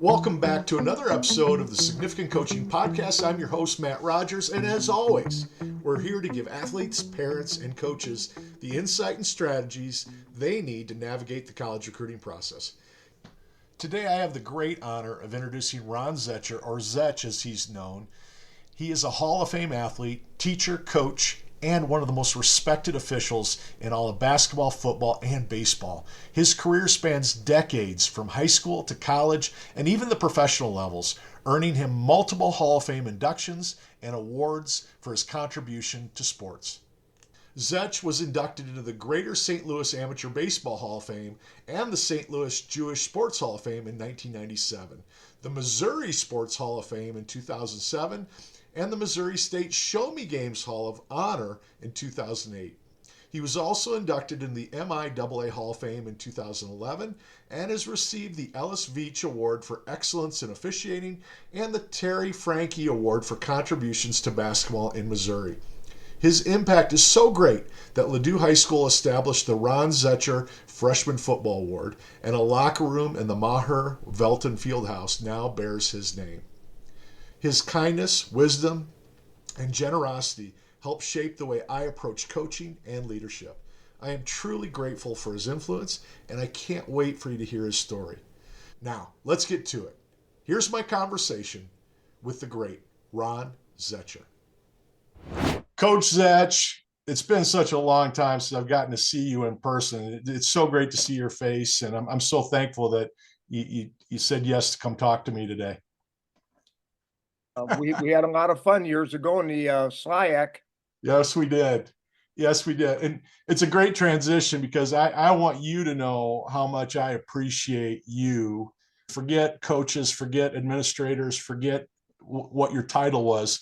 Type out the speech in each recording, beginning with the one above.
Welcome back to another episode of the Significant Coaching Podcast. I'm your host, Matt Rogers, and as always, we're here to give athletes, parents, and coaches the insight and strategies they need to navigate the college recruiting process. Today, I have the great honor of introducing Ron Zetcher, or Zetch as he's known. He is a Hall of Fame athlete, teacher, coach, and one of the most respected officials in all of basketball, football, and baseball. His career spans decades from high school to college and even the professional levels, earning him multiple Hall of Fame inductions and awards for his contribution to sports. Zetch was inducted into the Greater St. Louis Amateur Baseball Hall of Fame and the St. Louis Jewish Sports Hall of Fame in 1997, the Missouri Sports Hall of Fame in 2007, and the Missouri State Show Me Games Hall of Honor in 2008. He was also inducted in the MIAA Hall of Fame in 2011 and has received the Ellis Veach Award for Excellence in Officiating and the Terry Franke Award for contributions to basketball in Missouri. His impact is so great that Ladue High School established the Ron Zetcher Freshman Football Award, and a locker room in the Maher Velton Fieldhouse now bears his name. His kindness, wisdom, and generosity help shape the way I approach coaching and leadership. I am truly grateful for his influence, and I can't wait for you to hear his story. Now, let's get to it. Here's my conversation with the great Ron Zetcher. Coach Zetch, it's been such a long time since I've gotten to see you in person. It's so great to see your face, and I'm so thankful that you said yes to come talk to me today. We had a lot of fun years ago in the SLIAC. Yes, we did. Yes, we did. And it's a great transition because I want you to know how much I appreciate you. Forget coaches, forget administrators, forget what your title was.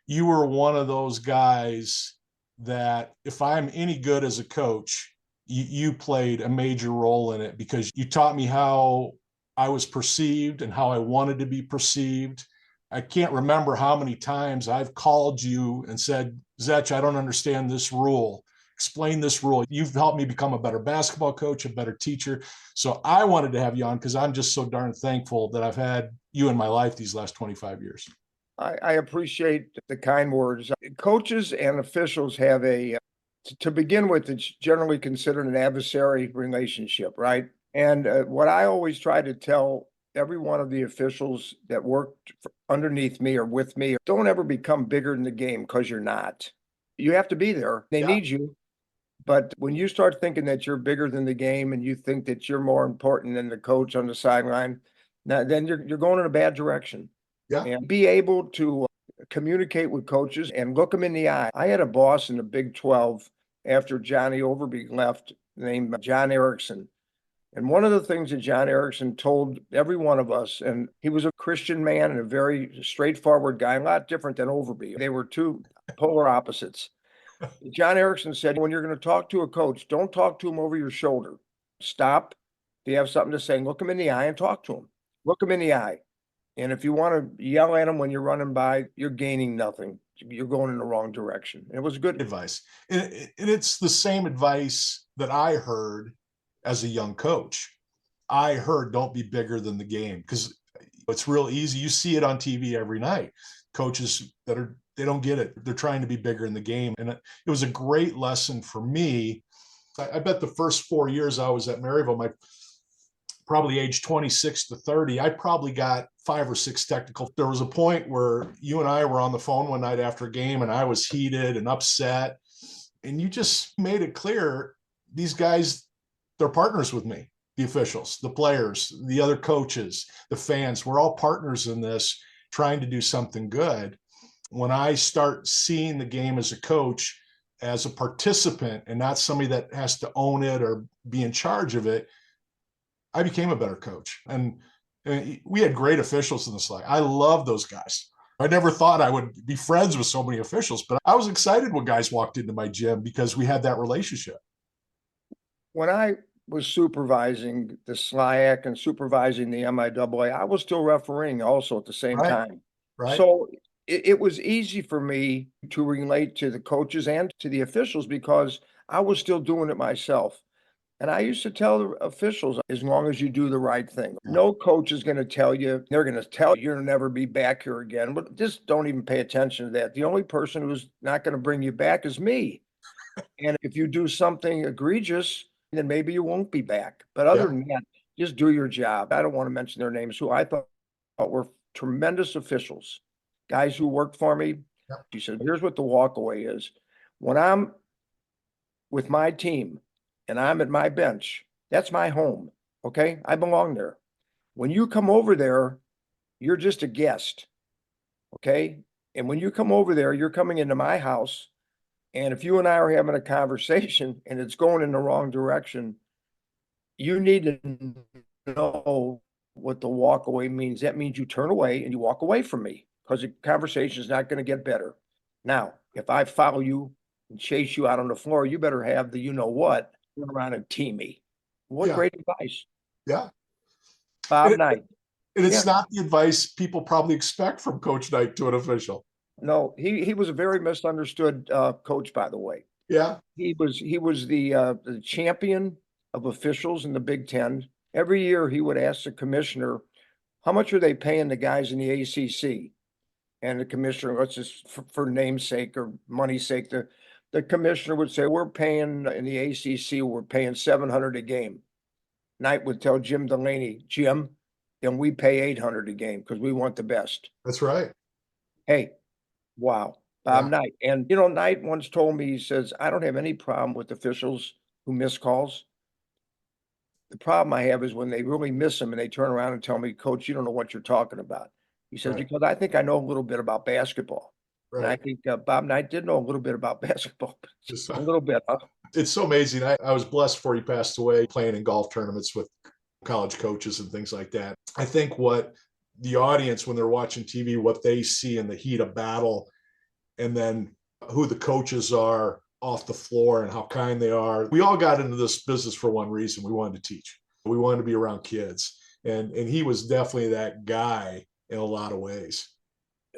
You were one of those guys that if I'm any good as a coach, you played a major role in it because you taught me how I was perceived and how I wanted to be perceived. I can't remember how many times I've called you and said, Zetch, I don't understand this rule. Explain this rule. You've helped me become a better basketball coach, a better teacher. So I wanted to have you on because I'm just so darn thankful that I've had you in my life these last 25 years. I appreciate the kind words. Coaches and officials have to begin with, it's generally considered an adversary relationship, right? And what I always try to tell every one of the officials that worked underneath me or with me, don't ever become bigger than the game because you're not. You have to be there. They need you. But when you start thinking that you're bigger than the game and you think that you're more important than the coach on the sideline, then you're going in a bad direction. Yeah. And be able to communicate with coaches and look them in the eye. I had a boss in the Big 12 after Johnny Overby left named John Erickson. And one of the things that John Erickson told every one of us, and he was a Christian man and a very straightforward guy, a lot different than Overby. They were two polar opposites. John Erickson said, when you're going to talk to a coach, don't talk to him over your shoulder. Stop. If you have something to say, look him in the eye and talk to him. Look him in the eye. And if you want to yell at him when you're running by, you're gaining nothing. You're going in the wrong direction. It was good advice. And it's the same advice that I heard as a young coach. I heard don't be bigger than the game because it's real easy. You see it on TV every night. Coaches they don't get it. They're trying to be bigger in the game. And it was a great lesson for me. I bet the first 4 years I was at Maryville, probably age 26 to 30, I probably got 5 or 6 technical. There was a point where you and I were on the phone one night after a game and I was heated and upset. And you just made it clear, these guys, they're partners with me, the officials, the players, the other coaches, the fans. We're all partners in this, trying to do something good. When I start seeing the game as a coach, as a participant, and not somebody that has to own it or be in charge of it, I became a better coach. And we had great officials in this league. I love those guys. I never thought I would be friends with so many officials, but I was excited when guys walked into my gym because we had that relationship. When I was supervising the SLIAC and supervising the MIAA, I was still refereeing also at the same time. Right. So it was easy for me to relate to the coaches and to the officials because I was still doing it myself. And I used to tell the officials, as long as you do the right thing, Yeah. no coach is going to tell you, they're going to tell you you'll never be back here again. But just don't even pay attention to that. The only person who's not going to bring you back is me. And if you do something egregious, then maybe you won't be back. But other Yeah. than that, just do your job. I don't want to mention their names, who I thought were tremendous officials, guys who worked for me. Yeah. She said, here's what the walkaway is. When I'm with my team and I'm at my bench, that's my home. Okay. I belong there. When you come over there, you're just a guest. Okay. And when you come over there, you're coming into my house. And if you and I are having a conversation and it's going in the wrong direction, you need to know what the walk away means. That means you turn away and you walk away from me, because the conversation is not going to get better. Now, if I follow you and chase you out on the floor, you better have the, you know what, turn around and tee me. What Yeah. great advice. Yeah. Bob And, Knight. and it's Yeah. not the advice people probably expect from Coach Knight to an official. No, he was a very misunderstood coach, by the way. Yeah. He was the champion of officials in the Big Ten. Every year he would ask the commissioner, how much are they paying the guys in the ACC? And the commissioner, let's just for namesake or money's sake, the commissioner would say, we're paying in the ACC, we're paying $700 a game. Knight would tell Jim Delaney, Jim, then we pay $800 a game because we want the best. That's right. Hey, wow. Bob Knight. And, Knight once told me, he says, I don't have any problem with officials who miss calls. The problem I have is when they really miss them and they turn around and tell me, Coach, you don't know what you're talking about. He says, Right. because I think I know a little bit about basketball. Right. And I think Bob Knight did know a little bit about basketball. Just A little bit, huh? It's so amazing. I was blessed before he passed away playing in golf tournaments with college coaches and things like that. I think what the audience, when they're watching TV, what they see in the heat of battle, and then who the coaches are off the floor and how kind they are. We all got into this business for one reason. We wanted to teach. We wanted to be around kids. And he was definitely that guy in a lot of ways.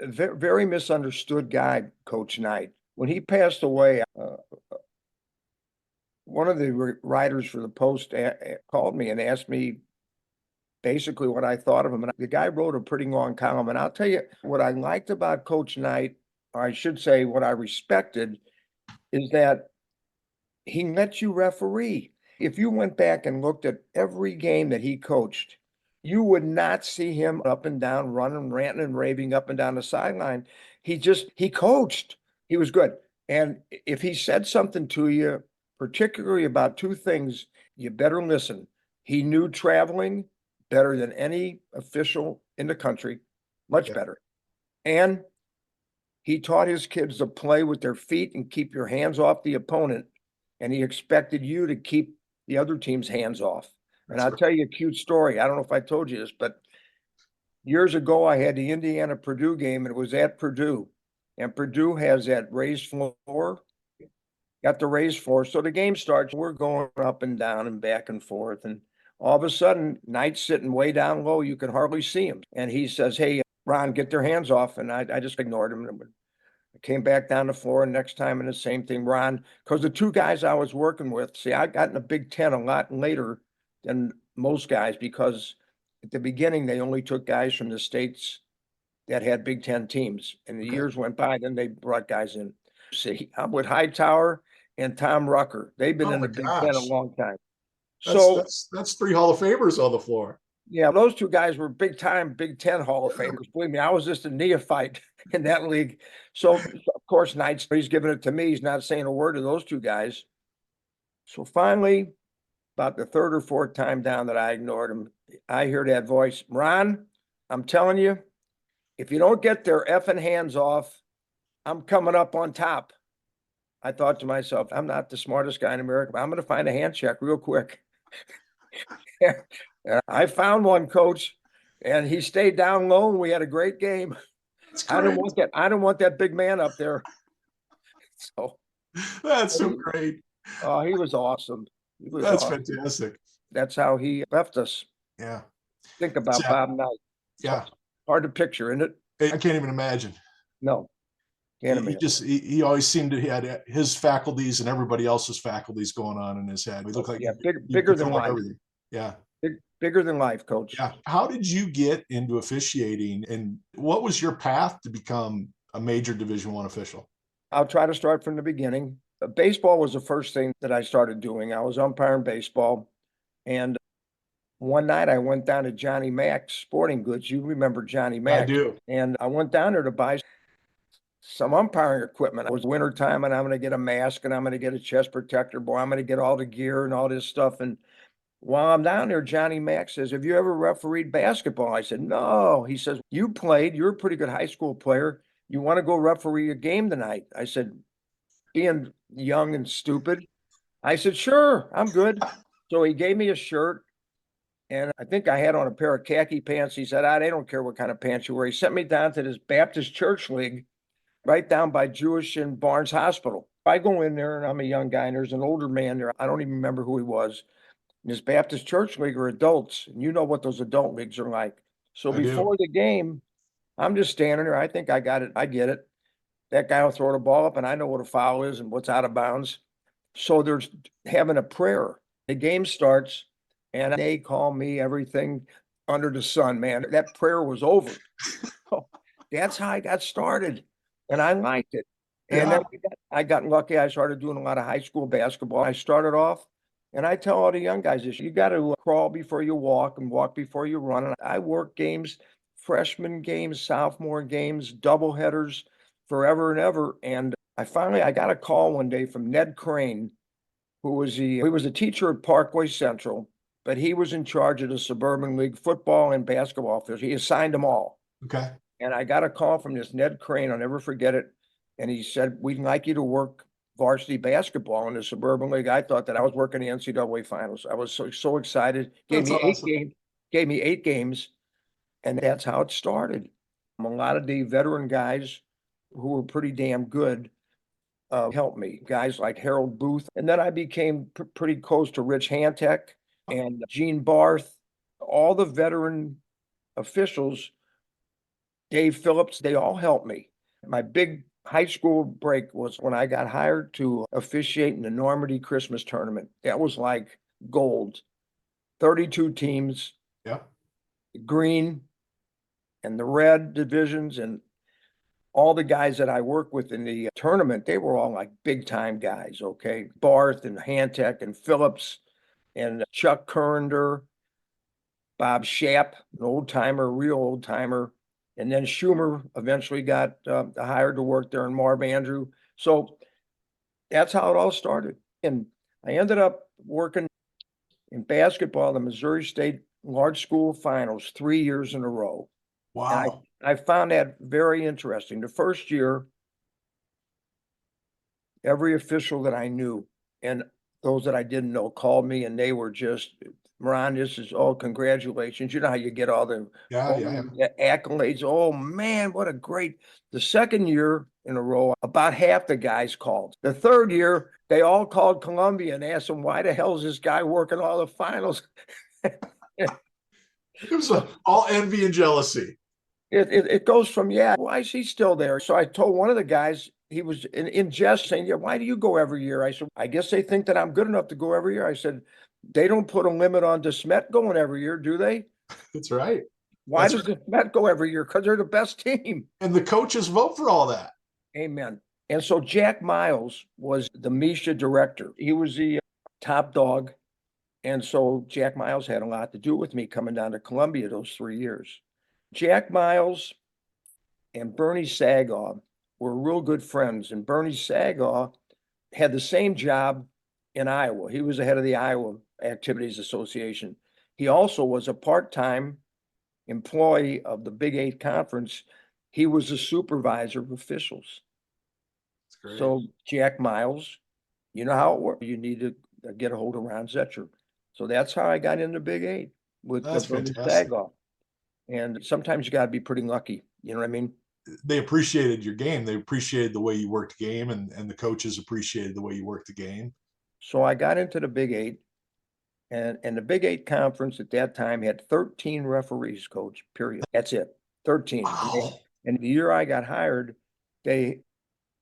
Very, very misunderstood guy, Coach Knight. When he passed away, one of the writers for the Post called me and asked me basically what I thought of him. And the guy wrote a pretty long column. And I'll tell you what I liked about Coach Knight, or I should say what I respected, is that he let you referee. If you went back and looked at every game that he coached, you would not see him up and down, running, ranting, and raving up and down the sideline. He coached. He was good. And if he said something to you, particularly about two things, you better listen. He knew traveling better than any official in the country, much better. And he taught his kids to play with their feet and keep your hands off the opponent. And he expected you to keep the other team's hands off. And I'll tell you a cute story. I don't know if I told you this, but years ago, I had the Indiana-Purdue game, and it was at Purdue. And Purdue has that raised floor, got the raised floor. So the game starts, we're going up and down and back and forth. And all of a sudden, Knight's sitting way down low. You can hardly see him. And he says, hey, Ron, get their hands off. And I just ignored him. I came back down the floor, and next time, and the same thing, Ron, because the two guys I was working with, see, I got in the Big Ten a lot later than most guys, because at the beginning, they only took guys from the states that had Big Ten teams. And the years went by, then they brought guys in. See, I'm with Hightower and Tom Rucker. They've been in the Big Ten a long time. That's three Hall of Famers on the floor. Yeah, those two guys were big time Big Ten Hall of Famers. Believe me, I was just a neophyte in that league. So, of course, Knight's, he's giving it to me. He's not saying a word to those two guys. So finally, about the third or fourth time down that I ignored him, I hear that voice, Ron, I'm telling you, if you don't get their effing hands off, I'm coming up on top. I thought to myself, I'm not the smartest guy in America, but I'm going to find a hand check real quick. I found one, Coach, and he stayed down low, and we had a great game. I didn't want that big man up there. So that's so great. Oh, he was awesome. That's fantastic. That's how he left us. Yeah. Think about Bob Knight. Yeah. Hard to picture, isn't it? I can't even imagine. No. Can't He imagine. just he always seemed to he had his faculties and everybody else's faculties going on in his head. He looked like Yeah, he bigger could than follow life. everything. Yeah. Bigger than life, coach. Yeah. How did you get into officiating, and what was your path to become a major Division One official? I'll try to start from the beginning. Baseball was the first thing that I started doing. I was umpiring baseball, and one night I went down to Johnny Mac's Sporting Goods. You remember Johnny I Mac's? do. And I went down there to buy some umpiring equipment. It was winter time, and I'm going to get a mask, and I'm going to get a chest protector. Boy, I'm going to get all the gear and all this stuff. And while I'm down there, Johnny Mac says, "Have you ever refereed basketball?" I said, "No." He says, "You played. You're a pretty good high school player. You want to go referee a game tonight?" I said, being young and stupid, I said, "Sure, I'm good." So he gave me a shirt, and I think I had on a pair of khaki pants. He said, "They don't care what kind of pants you wear." He sent me down to this Baptist church league right down by Jewish and Barnes Hospital. I go in there, and I'm a young guy, and there's an older man there. I don't even remember who he was. And this Baptist church league are adults, and you know what those adult leagues are like. So I do. before the game, I'm just standing there. I think I got it. I get it. That guy will throw the ball up, and I know what a foul is and what's out of bounds. So there's having a prayer. The game starts, and they call me everything under the sun, man. That prayer was over. So that's how I got started, and I liked it. And then Yeah. I got lucky. I started doing a lot of high school basketball. I started off, and I tell all the young guys this: you got to crawl before you walk and walk before you run. And I work games, freshman games, sophomore games, double headers, forever and ever. And I got a call one day from Ned Crane, he was a teacher at Parkway Central, but he was in charge of the Suburban League football and basketball fields. He assigned them all. Okay. And I got a call from this Ned Crane. I'll never forget it. And he said, "We'd like you to work varsity basketball in the Suburban League." I thought that I was working the NCAA finals. I was so excited. That's awesome. Gave me 8 games, and that's how it started. A lot of the veteran guys who were pretty damn good helped me. Guys like Harold Booth. And then I became pretty close to Rich Hantek and Gene Barth, all the veteran officials, Dave Phillips, they all helped me. My big high school break was when I got hired to officiate in the Normandy Christmas tournament. That was like gold. 32 teams, Yeah. green and the red divisions, and all the guys that I work with in the tournament, they were all like big time guys. Okay. Barth and Hantek and Phillips and Chuck Currender, Bob Shapp, an old timer, real old timer. And then Schumer eventually got hired to work there, and Marv Andrew. So that's how it all started. And I ended up working in basketball, the Missouri State Large School Finals 3 years in a row. And Wow. I found that very interesting. The first year, every official that I knew and those that I didn't know called me, and they were just, "Ron, this is, oh, congratulations." You know how you get all Yeah. all Yeah. the accolades. "Oh man, what a great." The second year in a row, about half the guys called. The third year, they all called Columbia and asked them, "Why the hell is this guy working all the finals?" It was So all envy and jealousy. it goes from, "Yeah, why is he still there?" So I told one of the guys, he was in jest saying, "Yeah, why do you go every year?" I said, "I guess they think that I'm good enough to go every year." I said, "They don't put a limit on DeSmet going every year, do they? That's right. Why That's does right. DeSmet go every year? Because they're the best team." And the coaches vote for all that. Amen. And so Jack Miles was the Misha director. He was the top dog. And so Jack Miles had a lot to do with me coming down to Columbia those 3 years. Jack Miles and Bernie Sagaw were real good friends. And Bernie Sagaw had the same job in Iowa. He was the head of the Iowa Activities Association. He also was a part-time employee of the Big Eight Conference. He was a supervisor of officials. That's great. So Jack Miles, you know how it works. You need to get a hold of Ron Zetcher. So that's how I got into Big Eight with That's Bernie fantastic. Sagaw. And sometimes you got to be pretty lucky. You know what I mean? They appreciated your game. They appreciated the way you worked the game, and the coaches appreciated the way you worked the game. So I got into the Big Eight, and the Big Eight conference at that time had 13 referees, coach, period. That's it, 13. Wow. And the year I got hired, they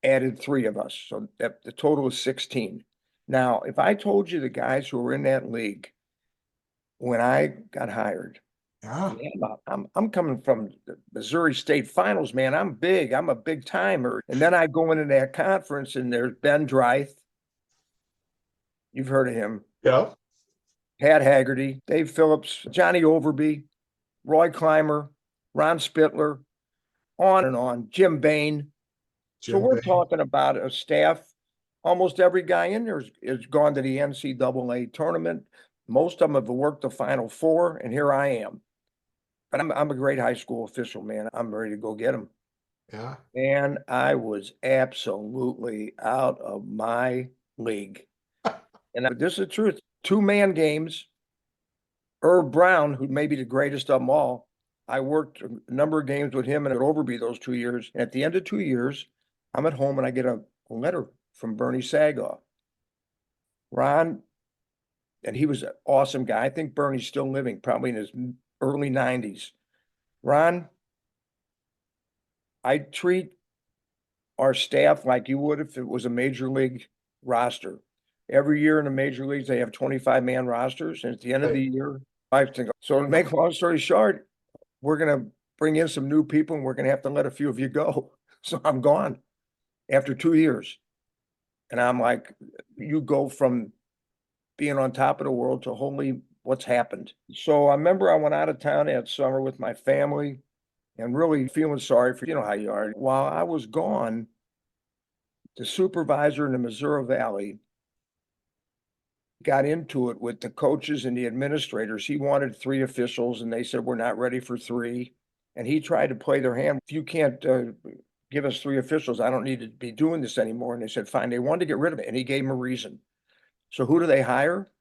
added 3 of us. So that the total is 16. Now, if I told you the guys who were in that league when I got hired, Yeah. man, I'm coming from the Missouri State Finals, man. I'm big. I'm a big timer. And then I go into that conference and there's Ben Dreith. You've heard of him. Yeah. Pat Haggerty, Dave Phillips, Johnny Overby, Roy Clymer, Ron Spittler, on and on, Jim Bain. So Jim we're Bay. talking about a staff. Almost every guy in there is gone to the NCAA tournament. Most of them have worked the Final Four, and here I am. But I'm a great high school official, man. I'm ready to go get them. Yeah. And I was absolutely out of my league. And this is the truth. 2-man games. Irv Brown, who may be the greatest of them all, I worked a number of games with him and at Overby those 2 years. And at the end of 2 years, I'm at home and I get a letter from Bernie Sagaw. Ron, and he was an awesome guy. I think Bernie's still living, probably in his early 90s. Ron, I treat our staff like you would if it was a major league roster. Every year in the major leagues, they have 25-man rosters. And at the end of the year, I think, so to make a long story short, we're going to bring in some new people and we're going to have to let a few of you go. So I'm gone after 2 years. And I'm like, you go from being on top of the world to holy, what's happened? So I remember I went out of town that summer with my family and really feeling sorry for, you know how you are. While I was gone, the supervisor in the Missouri Valley got into it with the coaches and the administrators. He wanted 3 officials and they said, we're not ready for 3. And he tried to play their hand. If you can't give us 3 officials, I don't need to be doing this anymore. And they said, fine. They wanted to get rid of it. And he gave them a reason. So who do they hire?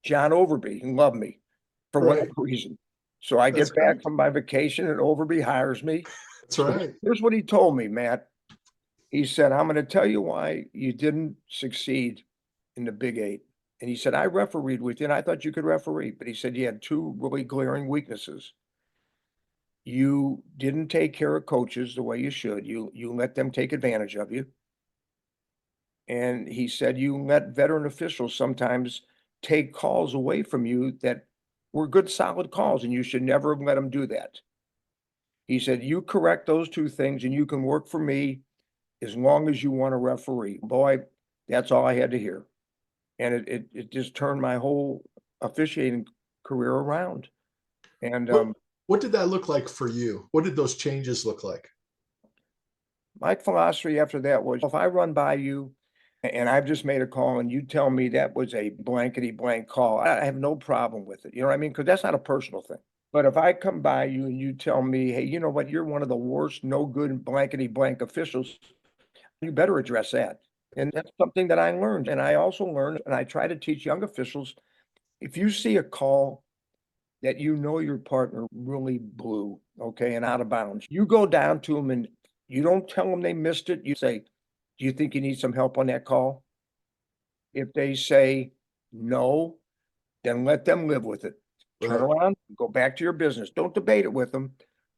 John Overby. He loved me for whatever reason. So I That's get back great. from my vacation and Overby hires me. That's So right. here's what he told me, Matt. He said, I'm going to tell you why you didn't succeed in the Big 8. And he said, I refereed with you and I thought you could referee. But he said, you had 2 really glaring weaknesses. You didn't take care of coaches the way you should. You let them take advantage of you. And he said, you let veteran officials sometimes take calls away from you that were good, solid calls, and you should never have let them do that. He said, you correct those 2 things and you can work for me as long as you want to referee. Boy, that's all I had to hear. And it just turned my whole officiating career around. And What did that look like for you? What did those changes look like? my philosophy after that was, if I run by you and I've just made a call and you tell me that was a blankety blank call, I have no problem with it. You know what I mean? Because that's not a personal thing. But if I come by you and you tell me, hey, you know what, you're one of the worst, no good blankety blank officials, you better address that. And that's something that I learned. And I also learned, and I try to teach young officials, if you see a call that you know your partner really blew, okay, and out of bounds, you go down to them and you don't tell them they missed it. You say, do you think you need some help on that call? If they say no, then let them live with it. Turn Right. around, go back to your business. Don't debate it with them.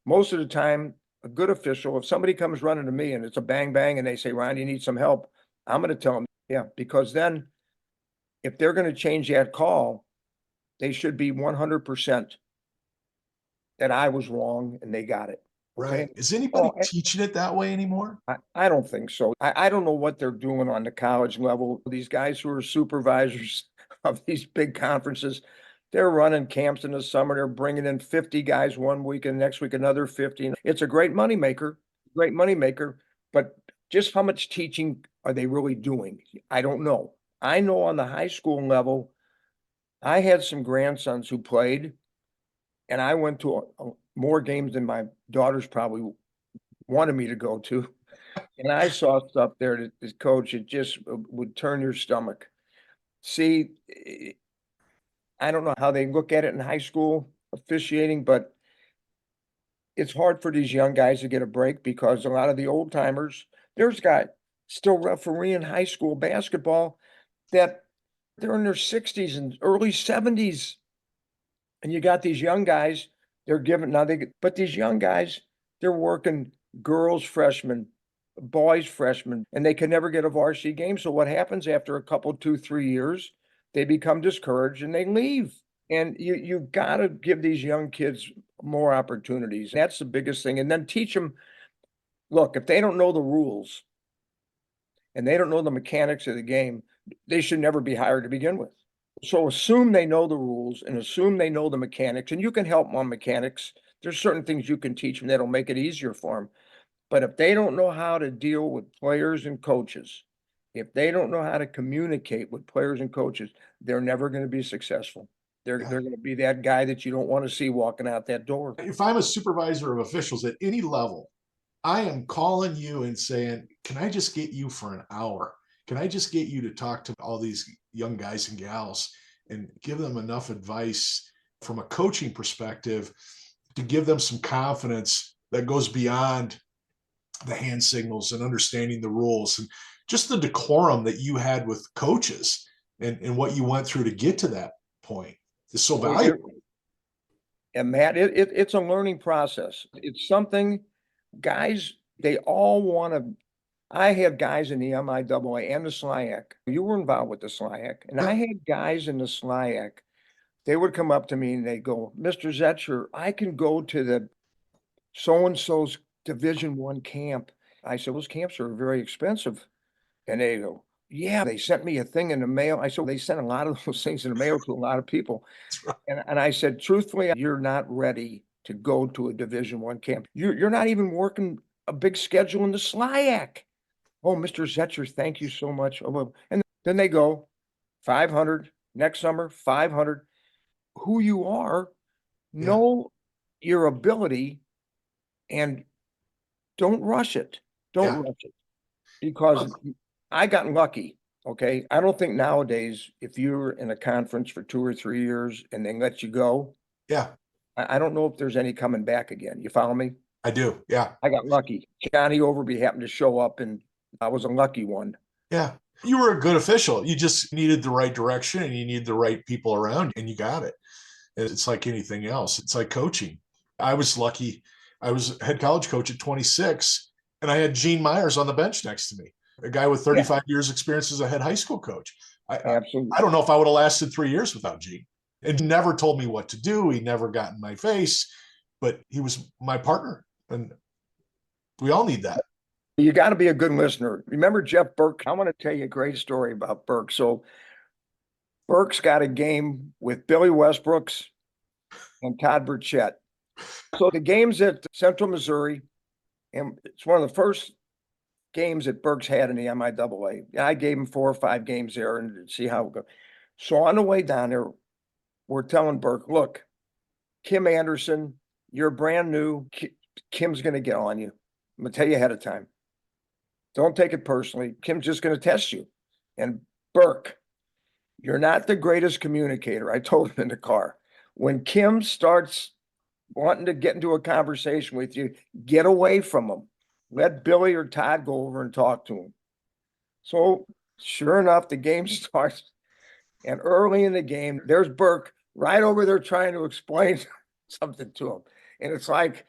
Most of the time, a good official, if somebody comes running to me and it's a bang bang and they say, Ron, you need some help, I'm going to tell them, yeah, because then if they're going to change that call, they should be 100% that I was wrong and they got it. Okay. Right. Is anybody Well, teaching it that way anymore? I don't think so. I don't know what they're doing on the college level. These guys who are supervisors of these big conferences, they're running camps in the summer. They're bringing in 50 guys one week and next week another 50. It's a great moneymaker, great moneymaker. But just how much teaching are they really doing? I don't know. I know on the high school level, I had some grandsons who played, and I went to more games than my daughters probably wanted me to go to. And I saw stuff there that this coach, it just would turn your stomach. See, I don't know how they look at it in high school officiating, but it's hard for these young guys to get a break because a lot of the old timers, there's guys still refereeing high school basketball that they're in their 60s and early 70s. And you got these young guys, they're giving now but these young guys, they're working girls, freshmen, boys freshmen, and they can never get a varsity game. So what happens after a couple, 2, 3 years, they become discouraged and they leave. And you've got to give these young kids more opportunities. That's the biggest thing. And then teach them, look, if they don't know the rules and they don't know the mechanics of the game, they should never be hired to begin with. So assume they know the rules and assume they know the mechanics, and you can help them on mechanics. There's certain things you can teach them that'll make it easier for them. But if they don't know how to deal with players and coaches, if they don't know how to communicate with players and coaches, they're never going to be successful. They're going to be that guy that you don't want to see walking out that door. If I'm a supervisor of officials at any level, I am calling you and saying, can I just get you for an hour? Can I just get you to talk to all these young guys and gals and give them enough advice from a coaching perspective to give them some confidence that goes beyond the hand signals and understanding the rules and just the decorum that you had with coaches and what you went through to get to that point is so valuable. And Matt, it's a learning process. It's something guys, they all want to. I have guys in the MIAA and the SLIAC. You were involved with the SLIAC, and I had guys in the SLIAC. They would come up to me and they'd go, Mr. Zetcher, I can go to the so-and-so's Division I camp. I said, those camps are very expensive. And they go, yeah, they sent me a thing in the mail. I said, they sent a lot of those things in the mail to a lot of people. Right. And I said, truthfully, you're not ready to go to a Division I camp. You're not even working a big schedule in the SLIAC. Oh, Mr. Zetcher, thank you so much. And then they go 500 next summer, 500. Who you are, know your ability, and don't rush it. Don't rush it. Because I got lucky. Okay. I don't think nowadays, if you're in a conference for 2 or 3 years and they let you go. Yeah. I don't know if there's any coming back again. You follow me? I do. Yeah. I got lucky. Johnny Overby happened to show up and I was a lucky one. Yeah. You were a good official. You just needed the right direction and you need the right people around and you got it. It's like anything else. It's like coaching. I was lucky. I was head college coach at 26 and I had Gene Myers on the bench next to me, a guy with 35 years experience as a head high school coach. Absolutely. I don't know if I would have lasted 3 years without Gene. And he never told me what to do. He never got in my face, but he was my partner. And we all need that. You got to be a good listener. Remember Jeff Burke? I want to tell you a great story about Burke. So Burke's got a game with Billy Westbrooks and Todd Burchett. So the game's at Central Missouri, and it's one of the first games that Burke's had in the MIAA. I gave him 4 or 5 games there and see how it goes. So on the way down there, we're telling Burke, look, Kim Anderson, you're brand new. Kim's going to get on you. I'm going to tell you ahead of time. Don't take it personally. Kim's just going to test you. And Burke, you're not the greatest communicator. I told him in the car. When Kim starts wanting to get into a conversation with you, get away from him. Let Billy or Todd go over and talk to him. So sure enough, the game starts. And early in the game, there's Burke right over there trying to explain something to him. And it's like,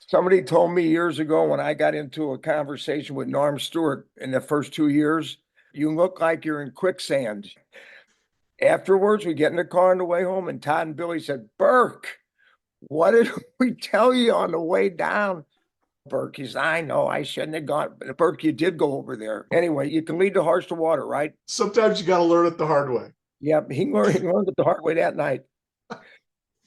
somebody told me years ago when I got into a conversation with Norm Stewart in the first 2 years, you look like you're in quicksand. Afterwards, we get in the car on the way home, and Todd and Billy said, Burke, what did we tell you on the way down? Burke, he said, I know, I shouldn't have gone. But Burke, you did go over there. Anyway, you can lead the horse to water, right? Sometimes you got to learn it the hard way. Yep, he learned it the hard way that night.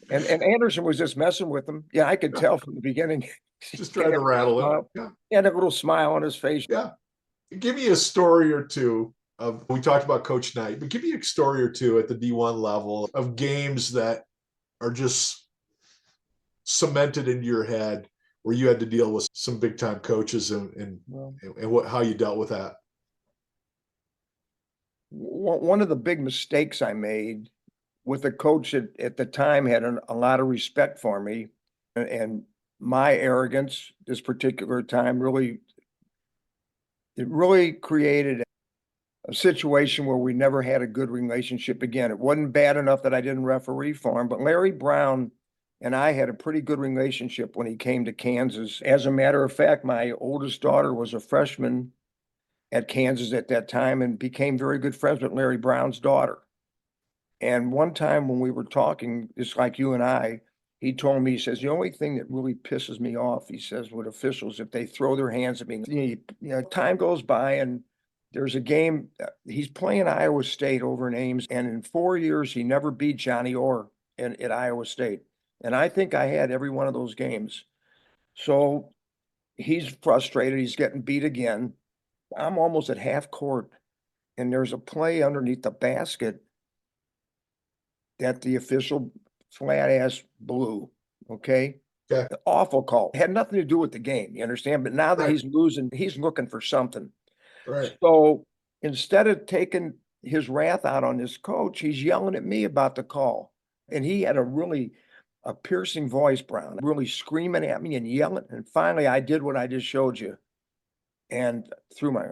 And Anderson was just messing with him. Yeah, I could tell from the beginning. Just trying to rattle it. Yeah. He had a little smile on his face. Yeah. Give me a story or two of, we talked about Coach Knight, but give me a story or two at the D1 level of games that are just cemented into your head where you had to deal with some big time coaches and how you dealt with that. One of the big mistakes I made with a coach that at the time had a lot of respect for me, and my arrogance this particular time really created a situation where we never had a good relationship again. It wasn't bad enough that I didn't referee for him, but Larry Brown And I had a pretty good relationship when he came to Kansas. As a matter of fact, my oldest daughter was a freshman at Kansas at that time and became very good friends with Larry Brown's daughter. And one time when we were talking, just like you and I, he told me, he says, the only thing that really pisses me off, he says, with officials, if they throw their hands at me, time goes by and there's a game, he's playing Iowa State over in Ames, and in 4 years, he never beat Johnny Orr at Iowa State. And I think I had every one of those games. So he's frustrated. He's getting beat again. I'm almost at half court, and there's a play underneath the basket that the official flat ass blew. Okay. Okay. The awful call. It had nothing to do with the game. You understand? But now that he's losing, he's looking for something. Right. So instead of taking his wrath out on his coach, he's yelling at me about the call. And he had a piercing voice, Brown, really screaming at me and yelling. And finally, I did what I just showed you and threw my,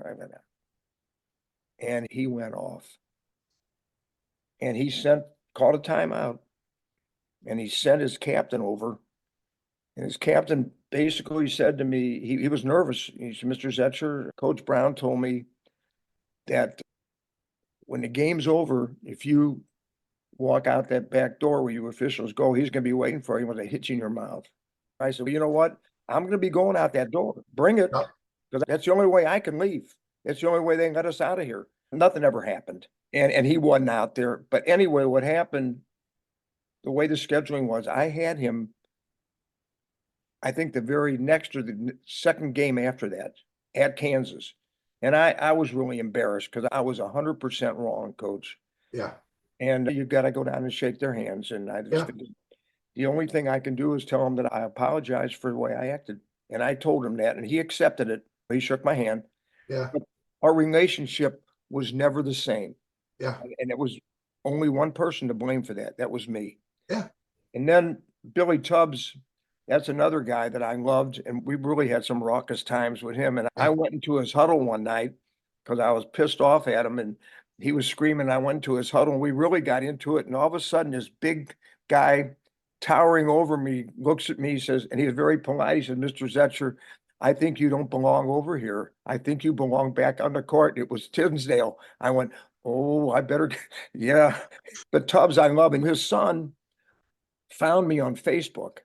and he went off. And he called a timeout. And he sent his captain over. And his captain basically said to me, he was nervous. He said, Mr. Zetcher, Coach Brown told me that when the game's over, if you walk out that back door where you officials go, he's going to be waiting for you with a hitch in your mouth. I said, well, you know what? I'm going to be going out that door. Bring it. Because that's the only way I can leave. That's the only way they can let us out of here. Nothing ever happened. And he wasn't out there. But anyway, what happened, the way the scheduling was, I had him, I think the very next or the second game after that at Kansas. And I was really embarrassed because I was 100% wrong, Coach. Yeah. And you got to go down and shake their hands. And the only thing I can do is tell him that I apologize for the way I acted. And I told him that, and he accepted it. He shook my hand. Yeah. But our relationship was never the same. Yeah. And it was only one person to blame for that. That was me. Yeah. And then Billy Tubbs, that's another guy that I loved, and we really had some raucous times with him. And I went into his huddle one night because I was pissed off at him, and he was screaming. I went into his huddle, and we really got into it. And all of a sudden, this big guy towering over me looks at me, says, and he's very polite. He said, Mr. Zetcher, I think you don't belong over here. I think you belong back on the court. It was Tinsdale. I went, oh, I better, yeah. But Tubbs, I love him. His son found me on Facebook.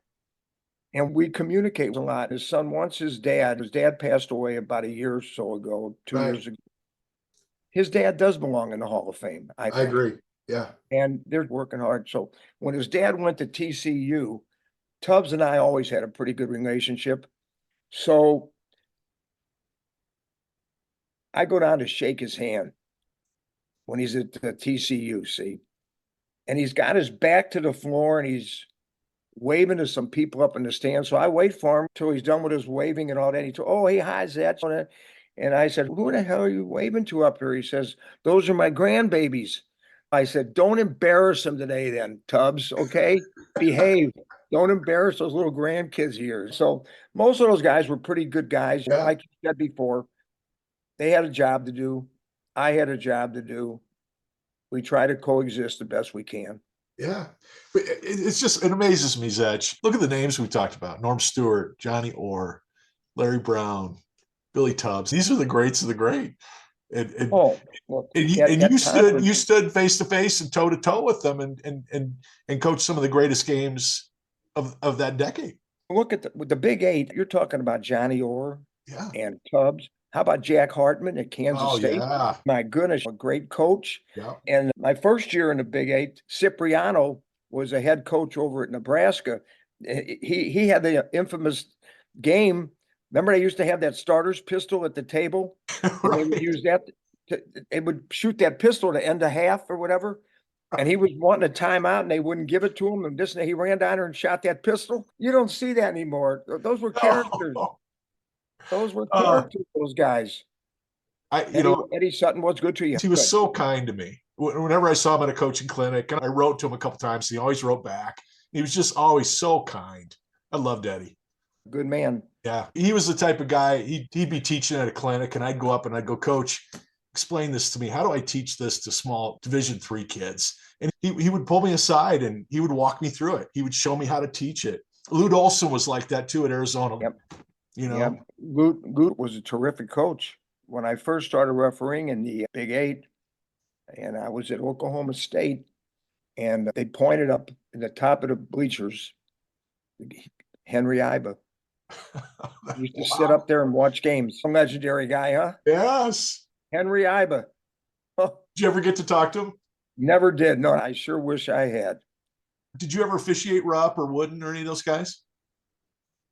And we communicate a lot. His son wants his dad passed away about a year or so ago, 2 years ago. His dad does belong in the Hall of Fame. I agree. Yeah. And they're working hard. So when his dad went to TCU, Tubbs and I always had a pretty good relationship. So I go down to shake his hand when he's at the TCU, see? And he's got his back to the floor and he's waving to some people up in the stand. So I wait for him till he's done with his waving and all that. He said, oh, hey, hi, Zetch. And I said, who the hell are you waving to up here? He says, those are my grandbabies. I said, don't embarrass them today then, Tubbs, okay? Behave. Don't embarrass those little grandkids here. So most of those guys were pretty good guys. Yeah. Like you said before, they had a job to do. I had a job to do. We try to coexist the best we can. Yeah. It's just, it amazes me, Zetch. Look at the names we talked about. Norm Stewart, Johnny Orr, Larry Brown, Billy Tubbs. These are the greats of the great. And you stood face to face and toe to toe with them and coached some of the greatest games of that decade. Look at the Big Eight. You're talking about Johnny Orr and Tubbs. How about Jack Hartman at Kansas State? Yeah. My goodness, a great coach. Yeah. And my first year in the Big Eight, Cipriano was a head coach over at Nebraska. He had the infamous game. Remember, they used to have that starter's pistol at the table? Right. They would use that. They would shoot that pistol to end a half or whatever. And he was wanting a timeout and they wouldn't give it to him. And he ran down there and shot that pistol. You don't see that anymore. Those were characters. Those were characters, those guys. Eddie Sutton was good to you. He was so kind to me. Whenever I saw him at a coaching clinic, and I wrote to him a couple times, he always wrote back. He was just always so kind. I loved Eddie. Good man. Yeah. He was the type of guy, he'd be teaching at a clinic, and I'd go up and I'd go, Coach, explain this to me. How do I teach this to small Division III kids? And he would pull me aside and he would walk me through it. He would show me how to teach it. Lute Olson was like that too at Arizona. Yep. You Yeah, know, Lute was a terrific coach. When I first started refereeing in the Big Eight, and I was at Oklahoma State, and they pointed up in the top of the bleachers, Henry Iba. He used to sit wow. up there and watch games. Some legendary guy, huh? Yes. Henry Iba. Oh, Did you ever get to talk to him? never did. No, I sure wish I had. Did you ever officiate Rupp or Wooden or any of those guys?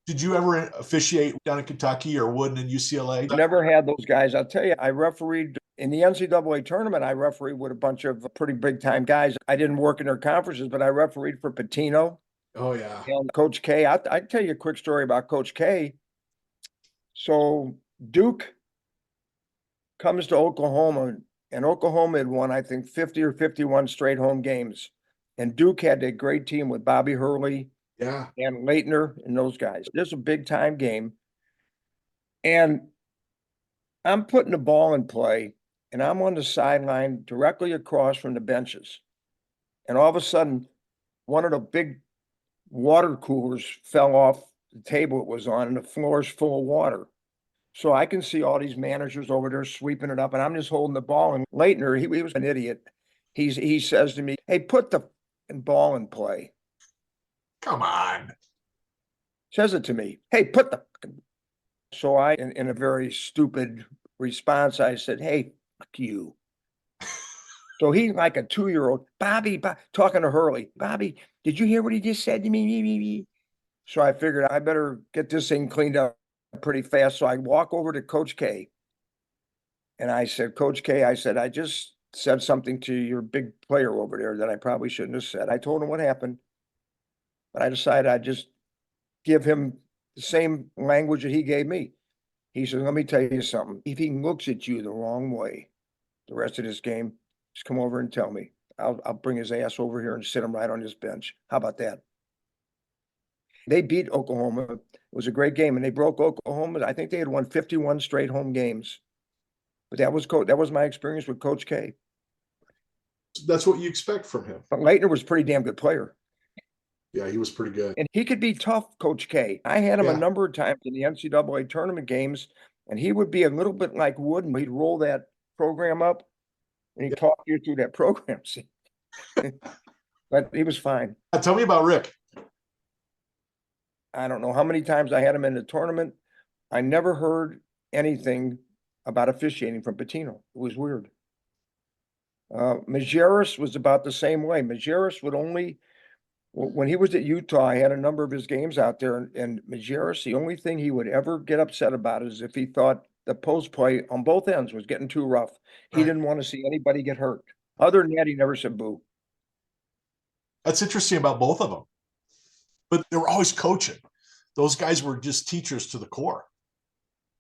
Did you ever officiate down in Kentucky or Wooden in UCLA? Never had those guys. I'll tell you, I refereed in the NCAA tournament. I refereed with a bunch of pretty big time guys. I didn't work in their conferences, but I refereed for Pitino Oh yeah. and Coach K. I'll tell you a quick story about Coach K. So Duke comes to Oklahoma, and Oklahoma had won, I think, 50 or 51 straight home games. And Duke had a great team with Bobby Hurley Yeah. and Leitner and those guys. This is a big time game. And I'm putting the ball in play, and I'm on the sideline directly across from the benches. And all of a sudden, one of the big water coolers fell off the table it was on, and the floor's full of water. So I can see all these managers over there sweeping it up, and I'm just holding the ball. And Leitner, he was an idiot. He says to me, "Hey, put the ball in play." Come on. Says it to me. Hey, put the. So I, in a very stupid response, I said, "Hey, fuck you." So he, like a 2-year-old, Bobby, talking to Hurley. Bobby, did you hear what he just said to me? So I figured I better get this thing cleaned up pretty fast. So I walk over to Coach K. And I said, Coach K, I said, I just said something to your big player over there that I probably shouldn't have said. I told him what happened, but I decided I'd just give him the same language that he gave me. He said, let me tell you something. If he looks at you the wrong way the rest of this game, just come over and tell me. I'll bring his ass over here and sit him right on this bench. How about that? They beat Oklahoma. It was a great game, and they broke Oklahoma. I think they had won 51 straight home games. But that was my experience with Coach K. That's what you expect from him. But Leitner was a pretty damn good player. Yeah, he was pretty good. And he could be tough, Coach K. I had him a Yeah. number of times in the NCAA tournament games, and he would be a little bit like Wooden. He'd roll that program up, and he'd talk you through that program. But he was fine. Tell me about Rick. I don't know how many times I had him in the tournament. I never heard anything about officiating from Pitino. It was weird. Majerus was about the same way. Majerus would only, when he was at Utah, I had a number of his games out there, and Majerus, the only thing he would ever get upset about is if he thought the post play on both ends was getting too rough. He Right. didn't want to see anybody get hurt. Other than that, he never said boo. That's interesting about both of them. But they were always coaching. Those guys were just teachers to the core.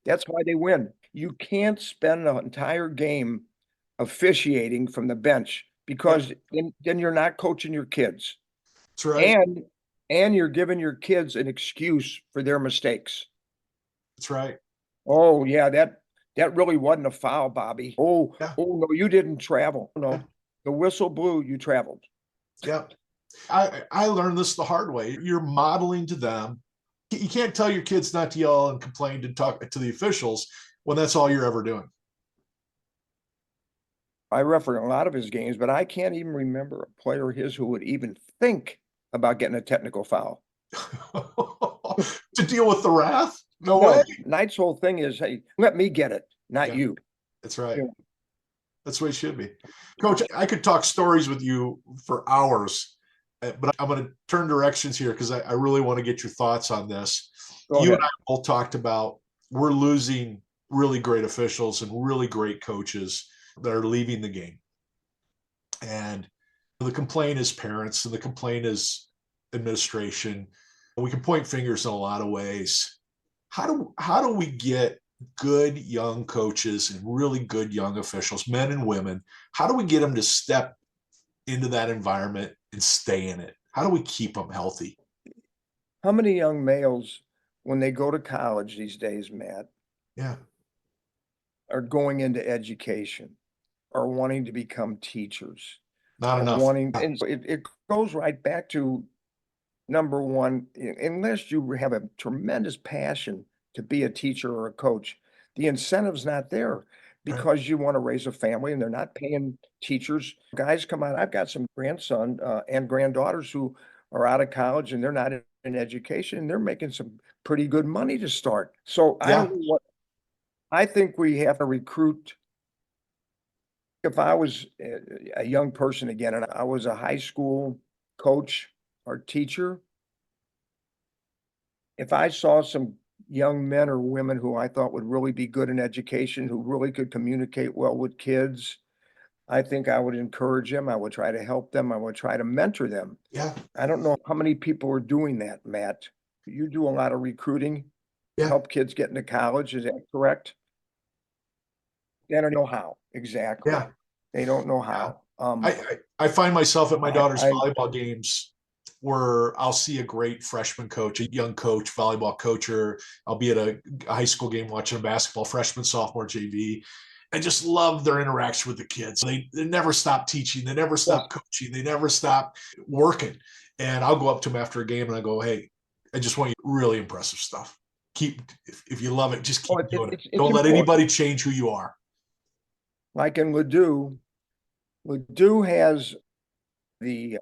That's why they win. You can't spend the entire game officiating from the bench because then you're not coaching your kids. That's right. And you're giving your kids an excuse for their mistakes. That's right. Oh yeah, that really wasn't a foul, Bobby. Oh, Yeah. oh no, you didn't travel. No, the whistle blew, you traveled. Yeah. I learned this the hard way. You're modeling to them. You can't tell your kids not to yell and complain and talk to the officials when that's all you're ever doing. I refereed a lot of his games, but I can't even remember a player of his who would even think about getting a technical foul. To deal with the wrath? No way. Knight's whole thing is, hey, let me get it, not you. That's right. Yeah. That's the way it should be. Coach, I could talk stories with you for hours, but I'm going to turn directions here because I really want to get your thoughts on this. You and I both talked about we're losing really great officials and really great coaches that are leaving the game. And the complaint is parents and the complaint is administration. We can point fingers in a lot of ways. How do we get good young coaches and really good young officials, men and women? How do we get them to step into that environment and stay in it? How do we keep them healthy? How many young males, when they go to college these days, Matt, are going into education or wanting to become teachers Not of enough. wanting, and it goes right back to number one, unless you have a tremendous passion to be a teacher or a coach, the incentive's not there Right. because you want to raise a family and they're not paying teachers. Guys come out. I've got some grandson and granddaughters who are out of college and they're not in education and they're making some pretty good money to start. So I Yeah. don't know what I think we have to recruit. If I was a young person again and I was a high school coach or teacher, if I saw some young men or women who I thought would really be good in education, who really could communicate well with kids, I think I would encourage them. I would try to help them. I would try to mentor them. Yeah. I don't know how many people are doing that, Matt. You do a lot of recruiting, Yeah. help kids get into college. Is that correct? They don't know how. Exactly. Yeah. They don't know Yeah. how. I find myself at my daughter's I volleyball games where I'll see a great freshman coach, a young coach, volleyball coach, or I'll be at a high school game watching a basketball freshman, sophomore, JV. I just love their interaction with the kids. They never stop teaching. They never yes. stop coaching. They never stop working. And I'll go up to them after a game and I go, hey, I just want you really impressive stuff. Keep, if you love it, just keep Well, doing it. it's Don't let important. anybody change who you are. Like in Ladue has the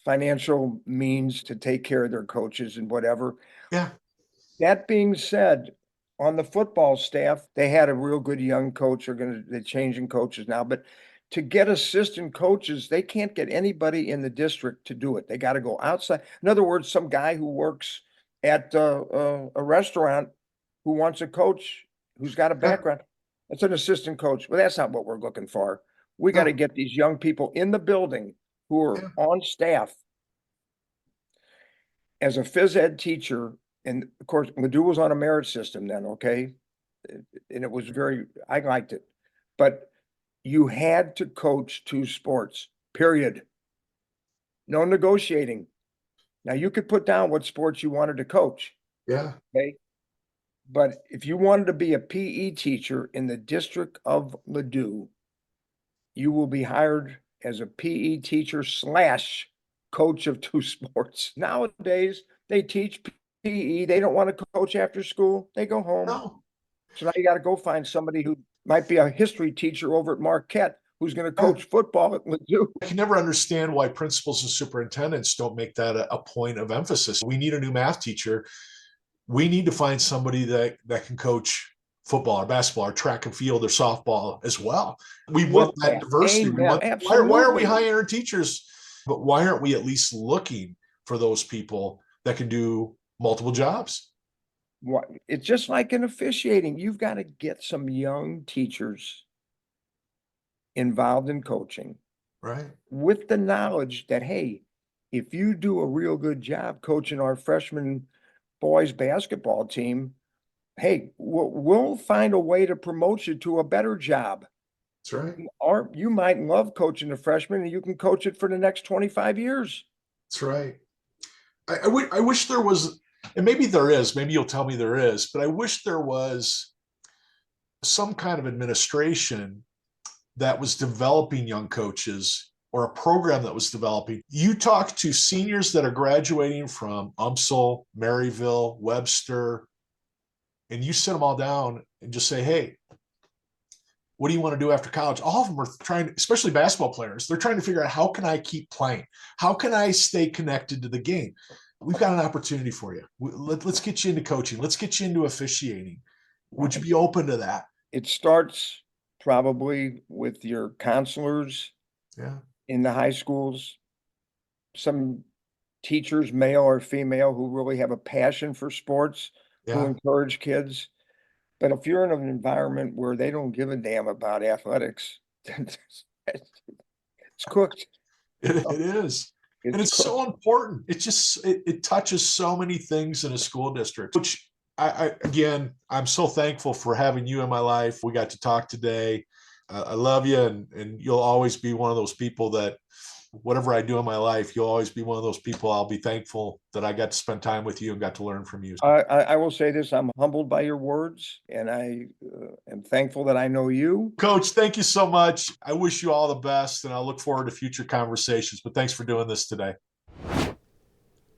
financial means to take care of their coaches and whatever. Yeah. That being said, on the football staff, they had a real good young coach. They're changing coaches now, but to get assistant coaches, they can't get anybody in the district to do it. They got to go outside. In other words, some guy who works at a restaurant who wants a coach who's got a Yeah. background. That's an assistant coach. But that's not what we're looking for. We got to No. get these young people in the building who are Yeah. on staff as a phys ed teacher. And of course, Ladue was on a merit system then, okay? And it was I liked it. But you had to coach 2 sports, period. No negotiating. Now you could put down what sports you wanted to coach, Yeah. okay? But if you wanted to be a PE teacher in the district of Ladue, you will be hired as a PE teacher / coach of 2 sports. Nowadays, they teach PE. They don't want to coach after school. They go home. No. So now you got to go find somebody who might be a history teacher over at Marquette who's going to Yeah. coach football at Ladue. I can never understand why principals and superintendents don't make that a point of emphasis. We need a new math teacher. We need to find somebody that can coach football or basketball or track and field or softball as well. We want that diversity. We want, why aren't we hiring teachers? But why aren't we at least looking for those people that can do multiple jobs? It's just like in officiating. You've got to get some young teachers involved in coaching, right? With the knowledge that, hey, if you do a real good job coaching our freshman boys basketball team, hey, we'll find a way to promote you to a better job. That's right. Or you might love coaching a freshman and you can coach it for the next 25 years. That's right. I wish there was, and maybe there is, maybe you'll tell me there is, but I wish there was some kind of administration that was developing young coaches or a program that was developing. You talk to seniors that are graduating from UMSL, Maryville, Webster, and you sit them all down and just say, hey, what do you want to do after college? All of them are trying, especially basketball players, they're trying to figure out, how can I keep playing? How can I stay connected to the game? We've got an opportunity for you. Let's get you into coaching. Let's get you into officiating. Would you be open to that? It starts probably with your counselors in the high schools, some teachers, male or female, who really have a passion for sports, who encourage kids. But if you're in an environment where they don't give a damn about athletics, it's cooked. It is. And it's so important. It just, it touches so many things in a school district, which again, I'm so thankful for having you in my life. We got to talk today. I love you, and you'll always be one of those people that whatever I do in my life, you'll always be one of those people I'll be thankful that I got to spend time with you and got to learn from you. I will say this, I'm humbled by your words, and I am thankful that I know you. Coach, thank you so much. I wish you all the best, and I look forward to future conversations, but thanks for doing this today.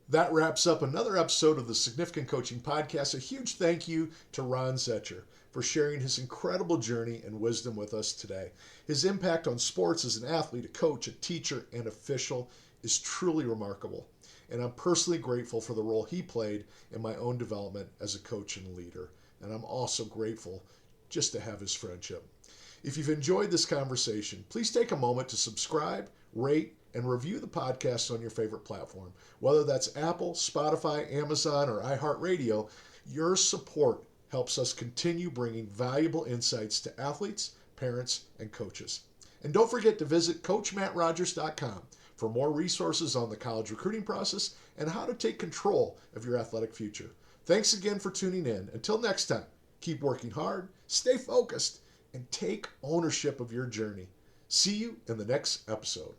That wraps up another episode of the Significant Coaching Podcast. A huge thank you to Ron Zetcher for sharing his incredible journey and wisdom with us today. His impact on sports as an athlete, a coach, a teacher, and official is truly remarkable. And I'm personally grateful for the role he played in my own development as a coach and leader. And I'm also grateful just to have his friendship. If you've enjoyed this conversation, please take a moment to subscribe, rate, and review the podcast on your favorite platform. Whether that's Apple, Spotify, Amazon, or iHeartRadio, your support helps us continue bringing valuable insights to athletes, parents, and coaches. And don't forget to visit CoachMattRogers.com for more resources on the college recruiting process and how to take control of your athletic future. Thanks again for tuning in. Until next time, keep working hard, stay focused, and take ownership of your journey. See you in the next episode.